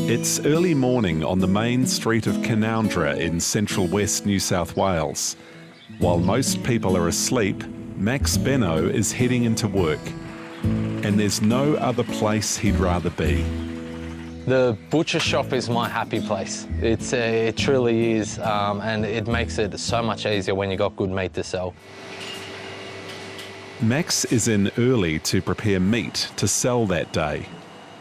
It's early morning on the main street of Canowindra in central west New South Wales. While most people are asleep, Max Benno is heading into work. And there's no other place he'd rather be. The butcher shop is my happy place. It truly is, and it makes it so much easier when you've got good meat to sell. Max is in early to prepare meat to sell that day.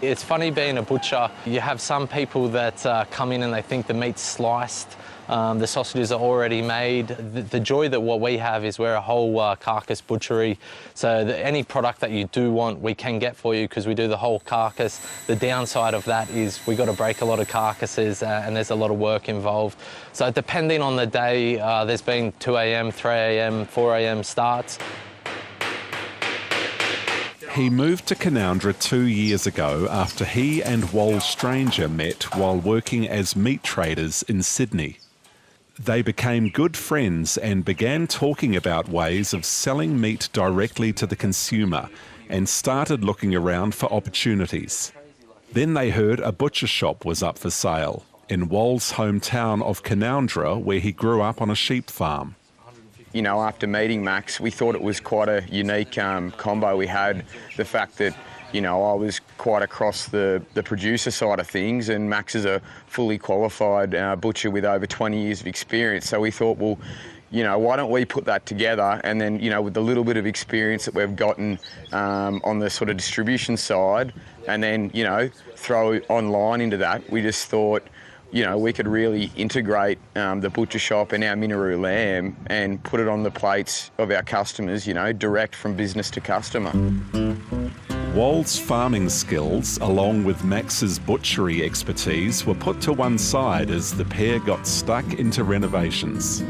It's funny being a butcher. You have some people that come in and they think the meat's sliced, the sausages are already made. The joy that what we have is we're a whole carcass butchery, so any product that you do want, we can get for you because we do the whole carcass. The downside of that is we got to break a lot of carcasses and there's a lot of work involved. So depending on the day, there's been 2 a.m, 3 a.m, 4 a.m starts. He moved to Canowindra 2 years ago after he and Wal Stranger met while working as meat traders in Sydney. They became good friends and began talking about ways of selling meat directly to the consumer and started looking around for opportunities. Then they heard a butcher shop was up for sale in Wal's hometown of Canowindra, where he grew up on a sheep farm. You know, after meeting Max, we thought it was quite a unique combo. We had the fact that, you know, I was quite across the producer side of things, and Max is a fully qualified butcher with over 20 years of experience. So we thought, well, you know, why don't we put that together, and then, you know, with the little bit of experience that we've gotten on the sort of distribution side, and then, you know, throw online into that, we just thought, you know, we could really integrate the butcher shop and our Minaroo lamb and put it on the plates of our customers, you know, direct from business to customer. Wal's farming skills, along with Max's butchery expertise, were put to one side as the pair got stuck into renovations.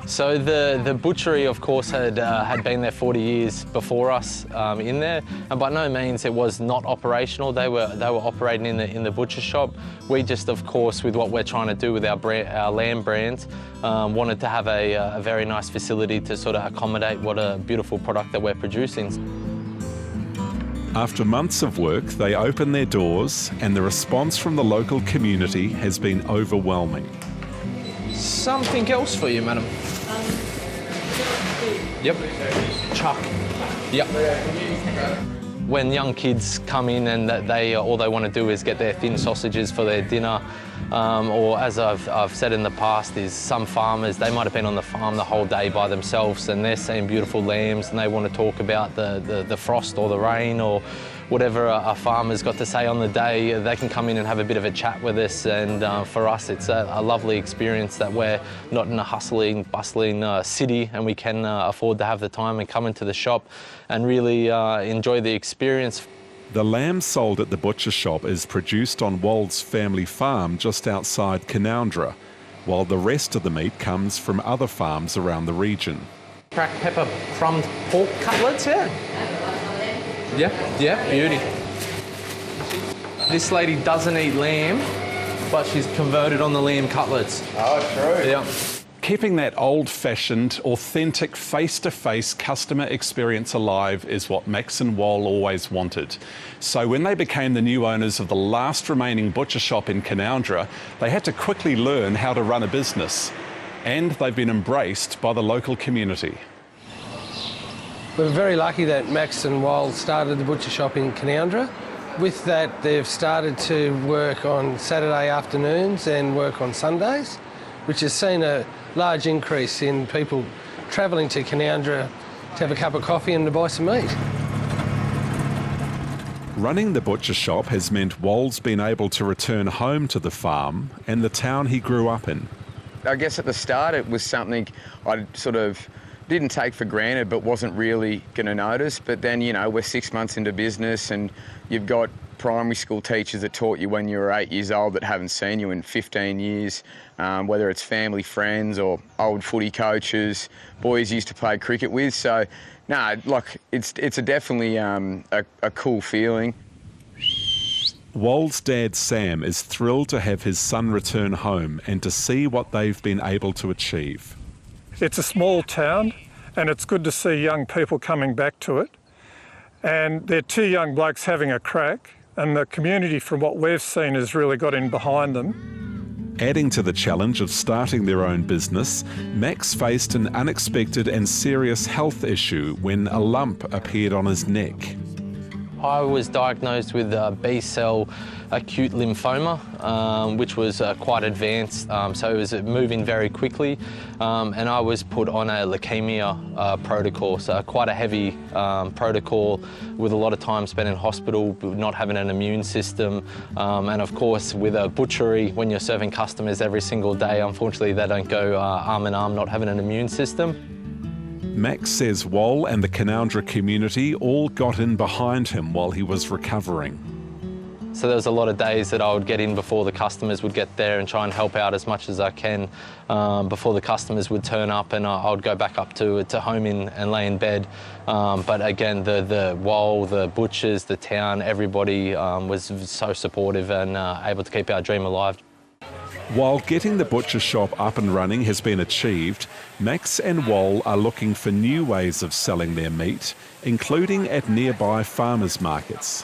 So the butchery, of course, had been there 40 years before us in there, and by no means it was not operational. They were operating in the butcher shop. We just, of course, with what we're trying to do with our lamb brand, wanted to have a very nice facility to sort of accommodate what a beautiful product that we're producing. After months of work, they opened their doors, and the response from the local community has been overwhelming. Something else for you, madam. Yep. Chuck. Yep. When young kids come in and they all they want to do is get their thin sausages for their dinner, or as I've said in the past, is some farmers, they might have been on the farm the whole day by themselves and they're seeing beautiful lambs and they want to talk about the frost or the rain or whatever a farmer's got to say on the day. They can come in and have a bit of a chat with us, and for us it's a lovely experience that we're not in a hustling, bustling city, and we can afford to have the time and come into the shop and really enjoy the experience. The lamb sold at the butcher shop is produced on Wal's family farm just outside Canowindra, while the rest of the meat comes from other farms around the region. Cracked pepper crumbed pork cutlets, yeah? Yeah, beauty. This lady doesn't eat lamb, but she's converted on the lamb cutlets. Oh, true. Yeah. Keeping that old-fashioned, authentic, face-to-face customer experience alive is what Max and Wal always wanted. So when they became the new owners of the last remaining butcher shop in Canowindra, they had to quickly learn how to run a business. And they've been embraced by the local community. We're very lucky that Max and Wal started the butcher shop in Canowindra. With that, they've started to work on Saturday afternoons and work on Sundays, which has seen a large increase in people travelling to Canowindra to have a cup of coffee and to buy some meat. Running the butcher shop has meant Wal's been able to return home to the farm and the town he grew up in. I guess at the start it was something I sort of didn't take for granted but wasn't really going to notice. But then, you know, we're 6 months into business and you've got primary school teachers that taught you when you were 8 years old that haven't seen you in 15 years, whether it's family friends or old footy coaches, boys you used to play cricket with. So, no, like, it's definitely a cool feeling. Wal's dad, Sam, is thrilled to have his son return home and to see what they've been able to achieve. It's a small town and it's good to see young people coming back to it. And they're two young blokes having a crack. and the community, from what we've seen, has really got in behind them. Adding to the challenge of starting their own business, Max faced an unexpected and serious health issue when a lump appeared on his neck. I was diagnosed with B-cell acute lymphoma, which was quite advanced, so it was moving very quickly, and I was put on a leukemia protocol, so quite a heavy protocol with a lot of time spent in hospital, not having an immune system, and of course with a butchery, when you're serving customers every single day, unfortunately they don't go arm in arm, not having an immune system. Max says Wal and the Canowindra community all got in behind him while he was recovering. So there was a lot of days that I would get in before the customers would get there and try and help out as much as I can before the customers would turn up, and I would go back up to home and lay in bed. But again, the Wal, the butchers, the town, everybody was so supportive and able to keep our dream alive. While getting the butcher shop up and running has been achieved, Max and Wal are looking for new ways of selling their meat, including at nearby farmers markets.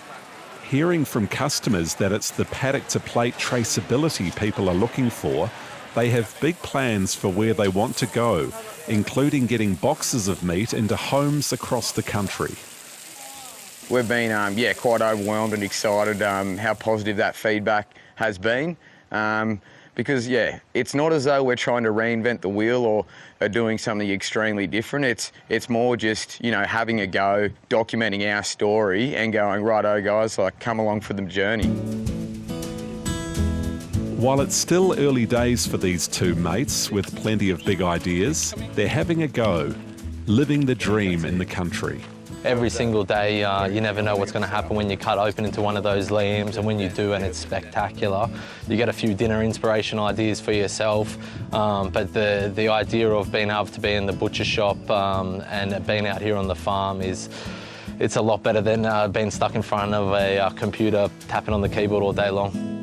Hearing from customers that it's the paddock-to-plate traceability people are looking for, they have big plans for where they want to go, including getting boxes of meat into homes across the country. We've been quite overwhelmed and excited how positive that feedback has been. Because, it's not as though we're trying to reinvent the wheel or are doing something extremely different. It's more just, having a go, documenting our story and going, righto guys, come along for the journey. While it's still early days for these two mates with plenty of big ideas, they're having a go, living the dream in the country. Every single day, you never know what's going to happen when you cut open into one of those lambs, and when you do and it's spectacular, you get a few dinner inspiration ideas for yourself. But the idea of being able to be in the butcher shop and being out here on the farm it's a lot better than being stuck in front of a computer tapping on the keyboard all day long.